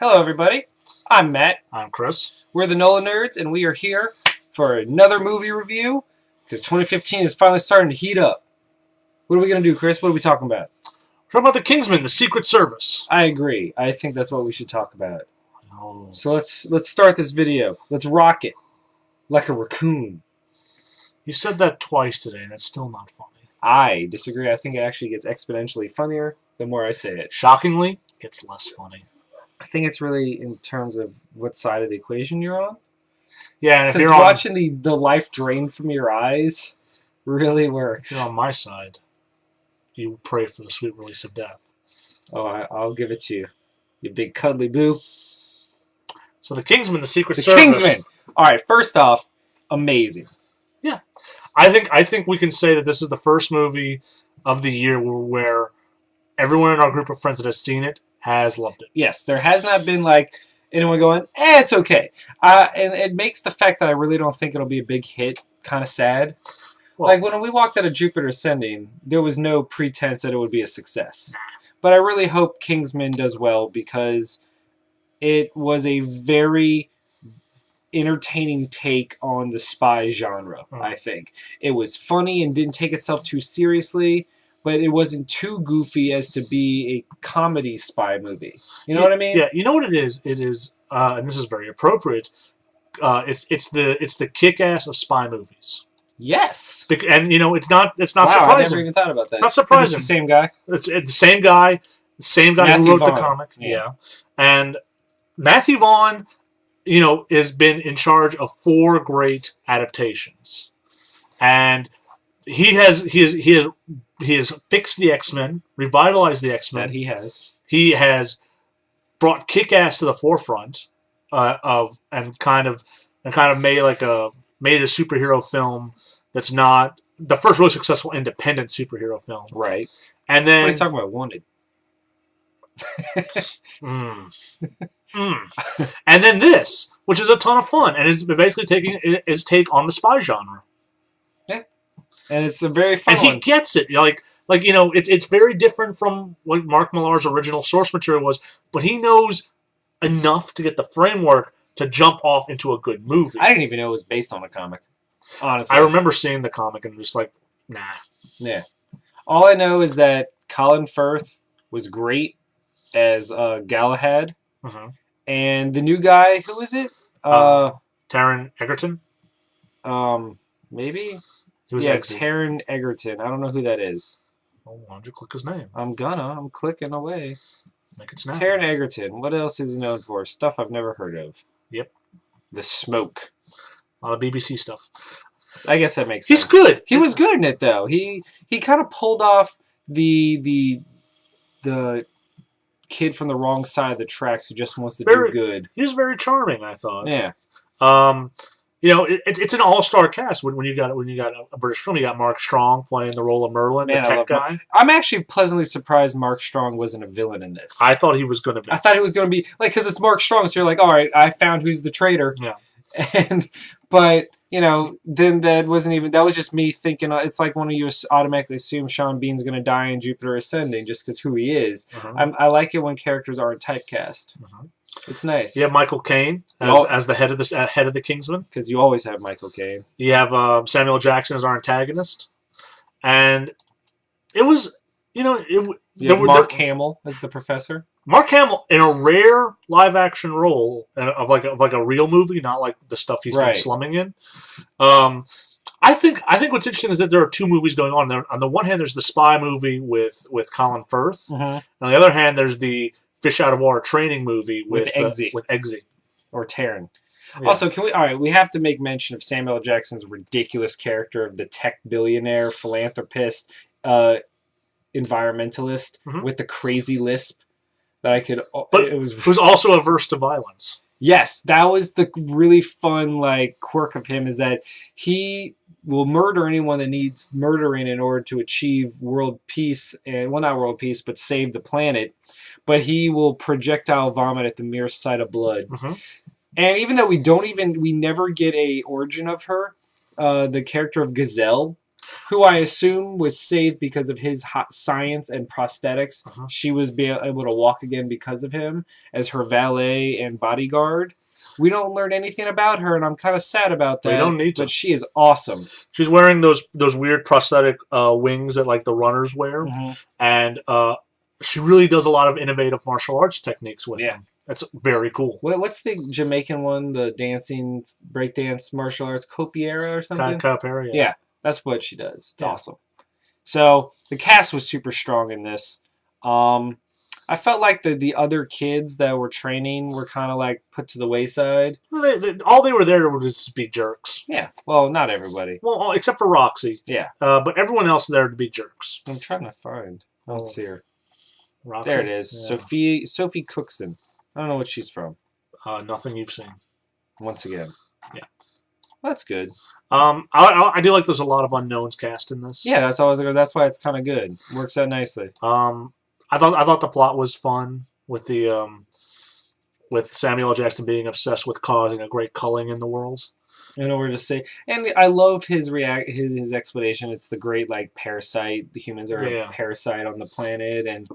Hello, everybody. I'm Matt. I'm Chris. We're the NOLAnerds, and we are here for another movie review because 2015 is finally starting to heat up. What are we going to do, Chris? What are we talking about? What about the Kingsman, the Secret Service? I agree. I think that's what we should talk about. Oh. So let's start this video. Let's rock it like a raccoon. You said that twice today, and it's still not funny. I disagree. I think it actually gets exponentially funnier the more I say it. Shockingly, it gets less funny. I think it's really in terms of what side of the equation you're on. Yeah, and if Because you're watching the life drain from your eyes really works. if you're on my side, you pray for the sweet release of death. Oh, I'll give it to you. You big cuddly boo. So the Kingsman, the Secret The Service. Kingsman! Alright, first off, amazing. Yeah. I think we can say that this is the first movie of the year where everyone in our group of friends that has seen it has loved it. Yes, there has not been like anyone going, it's okay. And it makes the fact that I really don't think it'll be a big hit kind of sad. Well, like when we walked out of Jupiter Ascending, there was no pretense that it would be a success. But I really hope Kingsman does well because it was a very entertaining take on the spy genre, I think. It was funny and didn't take itself too seriously, but it wasn't too goofy as to be a comedy spy movie. You know what I mean? Yeah, you know what it is? It is, and this is very appropriate. It's the kick-ass of spy movies. Yes. And you know, it's not Wow, surprising. I never even thought about that. It's not surprising. It's the same guy. It's the same guy. The same guy Matthew who wrote Vaughn. the comic. Yeah. And Matthew Vaughn, you know, has been in charge of 4 great adaptations, and he has fixed the X-Men, revitalized the X-Men. That he has. He has brought Kick-Ass to the forefront and kind of made a superhero film that's not the first really successful independent superhero film. Right. And then What are you talking about? Wanted. And then this, which is a ton of fun, and is basically taking his take on the spy genre. Yeah. And it's a very fun And he one. gets it. Like you know, it's very different from what Mark Millar's original source material was, but he knows enough to get the framework to jump off into a good movie. I didn't even know it was based on a comic. Honestly. I remember seeing the comic and just like, nah. Yeah. All I know is that Colin Firth was great as Galahad. Mm-hmm. And the new guy, who is it? Taron Egerton? Maybe? He was Eggsy. Taron Egerton. I don't know who that is. Oh, why don't you click his name? I'm clicking away. Make it snap. Taron Egerton. What else is he known for? Stuff I've never heard of. Yep. The Smoke. A lot of BBC stuff. I guess that makes sense. He's good. He was good in it, though. He kind of pulled off the kid from the wrong side of the tracks who just wants to do good. He was very charming, I thought. Yeah. You know, it's an all-star cast when you got a British film. You got Mark Strong playing the role of Merlin, the tech guy. I'm actually pleasantly surprised Mark Strong wasn't a villain in this. I thought he was going to be. I thought he was going to be like, because it's Mark Strong, so you're like, all right, I found who's the traitor. Yeah. But you know, then that wasn't even. That was just me thinking. It's like when you automatically assume Sean Bean's going to die in Jupiter Ascending just because who he is. Mm-hmm. I like it when characters aren't typecast. Mm-hmm. It's nice. You have Michael Caine as the head of the Kingsman, because you always have Michael Caine. You have Samuel Jackson as our antagonist, and it was, you know, Mark Hamill as the professor. Mark Hamill in a rare live action role of like a real movie, not like the stuff he's been slumming in. I think what's interesting is that there are 2 movies going on there. On the one hand, there's the spy movie with Colin Firth. Mm-hmm. On the other hand, there's the fish out of water training movie with Eggsy or Taron. Yeah. Also, we have to make mention of Samuel Jackson's ridiculous character of the tech billionaire philanthropist, environmentalist with the crazy lisp that I could. But it was also averse to violence. Yes, that was the really fun quirk of him, is that he will murder anyone that needs murdering in order to achieve world peace, and not world peace, but save the planet. But he will projectile vomit at the mere sight of blood. Mm-hmm. And even though we never get a origin of her, the character of Gazelle, who I assume was saved because of his hot science and prosthetics. She was able to walk again because of him as her valet and bodyguard. We don't learn anything about her, and I'm kind of sad about that. We don't need to. But she is awesome. She's wearing those weird prosthetic wings that like the runners wear, and she really does a lot of innovative martial arts techniques with them. That's very cool. What's the Jamaican one? The dancing, breakdance, martial arts, Copiera or something? Copiera, yeah. That's what she does. It's awesome. So the cast was super strong in this. I felt like the other kids that were training were kind of like put to the wayside. Well, all they were there to just be jerks. Yeah. Well, not everybody. Well, except for Roxy. Yeah. But everyone else there to be jerks. I'm trying to find. Let's see her. Roxy? There it is. Yeah. Sophie Cookson. I don't know what she's from. Nothing you've seen. Once again. Yeah. That's good. I do like there's a lot of unknowns cast in this. Yeah, that's why it's kind of good. Works out nicely. I thought the plot was fun with the with Samuel L. Jackson being obsessed with causing a great culling in the world. In order to say, and I love his explanation. It's the great like parasite. The humans are a parasite on the planet, and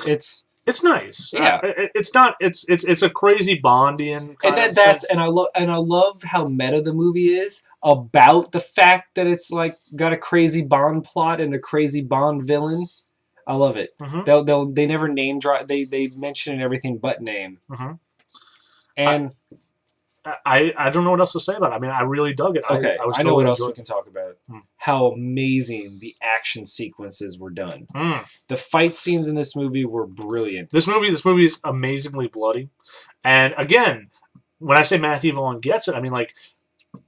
it's nice. Yeah, it's not. It's a crazy Bondian. And I love how meta the movie is about the fact that it's like got a crazy Bond plot and a crazy Bond villain. I love it. They never name drop. They mention everything but name. And I don't know what else to say about it. I mean, I really dug it. Okay, I know what else we can talk about. How amazing the action sequences were done. The fight scenes in this movie were brilliant. This movie is amazingly bloody. And again, when I say Matthew Vaughn gets it, I mean like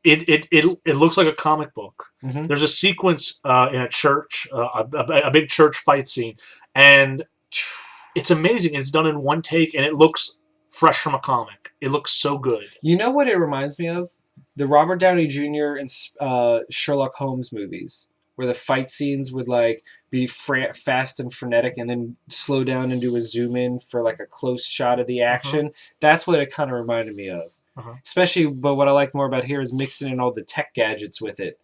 it looks like a comic book. There's a sequence in a church, a big church fight scene, and it's amazing. It's done in one take, and it looks fresh from a comic. It looks so good. You know what it reminds me of? The Robert Downey Jr. and Sherlock Holmes movies, where the fight scenes would like be fast and frenetic, and then slow down and do a zoom in for like a close shot of the action. That's what it kind of reminded me of. Especially, but what I like more about here is mixing in all the tech gadgets with it.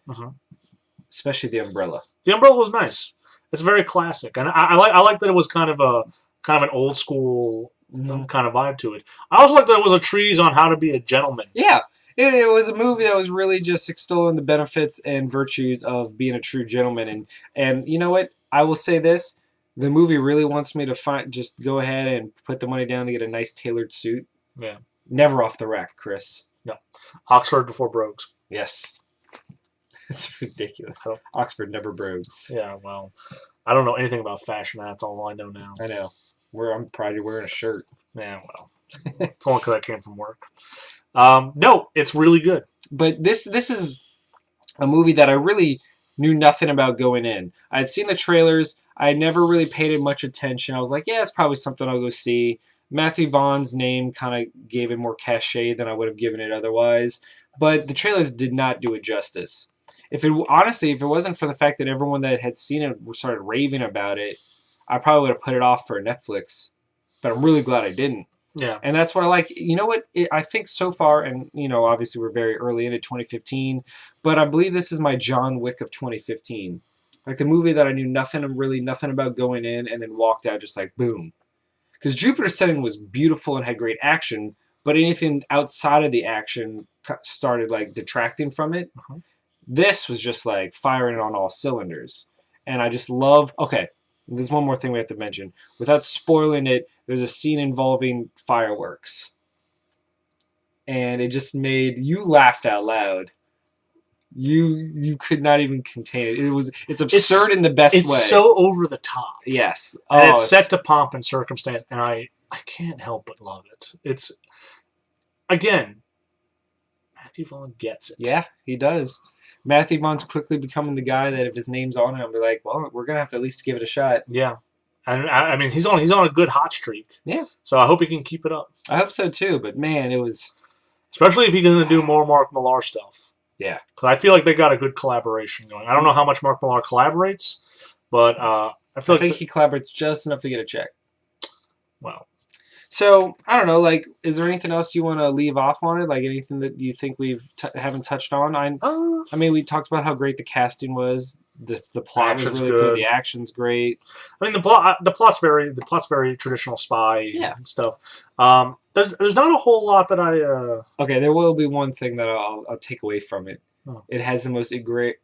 Especially the umbrella. The umbrella was nice. It's very classic, and I like that it was kind of an old school kind of vibe to it. I also like that it was a treatise on how to be a gentleman. Yeah, it was a movie that was really just extolling the benefits and virtues of being a true gentleman. And you know what? I will say this: the movie really wants me to just go ahead and put the money down to get a nice tailored suit. Yeah. Never off the rack, Chris. No. Oxford before brogues. Yes. It's ridiculous. So, Oxford never brogues. Yeah, well, I don't know anything about fashion. That's all I know now. I know. I'm proud you're wearing a shirt. Yeah, well. It's only because I came from work. No, it's really good. But this is a movie that I really knew nothing about going in. I had seen the trailers. I never really paid it much attention. I was like, yeah, it's probably something I'll go see. Matthew Vaughn's name kind of gave it more cachet than I would have given it otherwise. But the trailers did not do it justice. Honestly, if it wasn't for the fact that everyone that had seen it started raving about it, I probably would have put it off for Netflix. But I'm really glad I didn't. Yeah. And that's what I like. You know what? I think so far, and obviously we're very early into 2015, but I believe this is my John Wick of 2015. Like the movie that I knew nothing about going in and then walked out just like boom. Because Jupiter's Setting was beautiful and had great action, but anything outside of the action started like detracting from it. This was just like firing on all cylinders. And I just love... Okay, there's one more thing we have to mention. Without spoiling it, there's a scene involving fireworks. And it just made... You laughed out loud. You could not even contain it. It's absurd in the best way. It's so over the top. Yes. And it's set to pomp and circumstance, and I can't help but love it. It's, again, Matthew Vaughn gets it. Yeah, he does. Matthew Vaughn's quickly becoming the guy that if his name's on it, I'll be like, well, we're going to have to at least give it a shot. Yeah. And I mean, he's on a good hot streak. Yeah. So I hope he can keep it up. I hope so too, but man, it was... Especially if he's going to do more Mark Millar stuff. Yeah. Because I feel like they got a good collaboration going. I don't know how much Mark Millar collaborates, but I think he collaborates just enough to get a check. Wow. So, I don't know, like, is there anything else you want to leave off on it? Like, anything that you think we've haven't touched on? I mean, we talked about how great the casting was. The plot was really good. The action's great. I mean, the plot's very traditional spy stuff. There's not a whole lot that I. Okay, there will be one thing that I'll take away from it. Oh. It has the most egregious.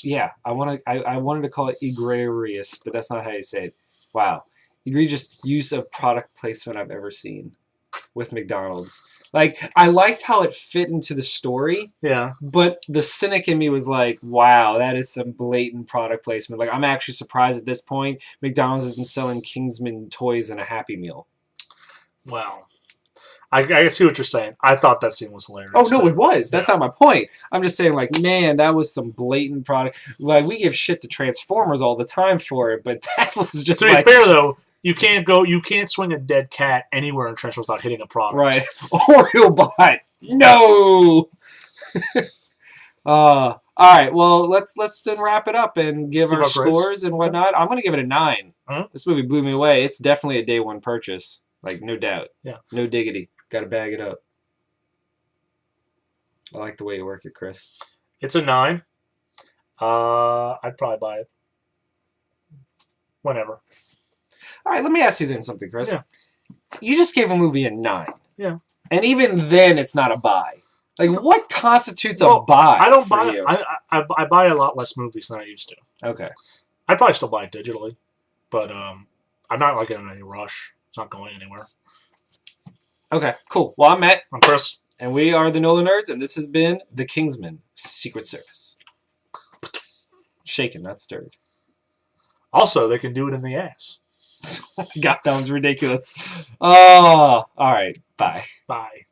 Yeah, I wanted to call it egregious, but that's not how you say it. Wow, egregious use of product placement I've ever seen with McDonald's. Like, I liked how it fit into the story. Yeah. But the cynic in me was like, wow, that is some blatant product placement. Like, I'm actually surprised at this point McDonald's isn't selling Kingsman toys in a Happy Meal. Wow. I see what you're saying. I thought that scene was hilarious. Oh, no, it was. That's not my point. I'm just saying, like, man, that was some blatant product. Like, we give shit to Transformers all the time for it, but that was just to be fair, though, you can't swing a dead cat anywhere in Transformers without hitting a product. Right. Oreobot. No! All right, well, let's then wrap it up and give our scores and whatnot. I'm going to give it a 9. Huh? This movie blew me away. It's definitely a day one purchase. Like, no doubt. Yeah. No diggity. Got to bag it up. I like the way you work it, Chris. It's a 9. I'd probably buy it. Whenever. All right, let me ask you then something, Chris. Yeah. You just gave a movie a 9. Yeah. And even then, it's not a buy. Like, what constitutes a buy? I don't buy it. I buy a lot less movies than I used to. Okay. I'd probably still buy it digitally. But I'm not like in any rush. It's not going anywhere. Okay, cool. Well, I'm Matt. I'm Chris. And we are the NOLAnerds, and this has been The Kingsman Secret Service. Shaken, not stirred. Also, they can do it in the ass. Oh my God, that was ridiculous. Oh, all right. Bye. Bye.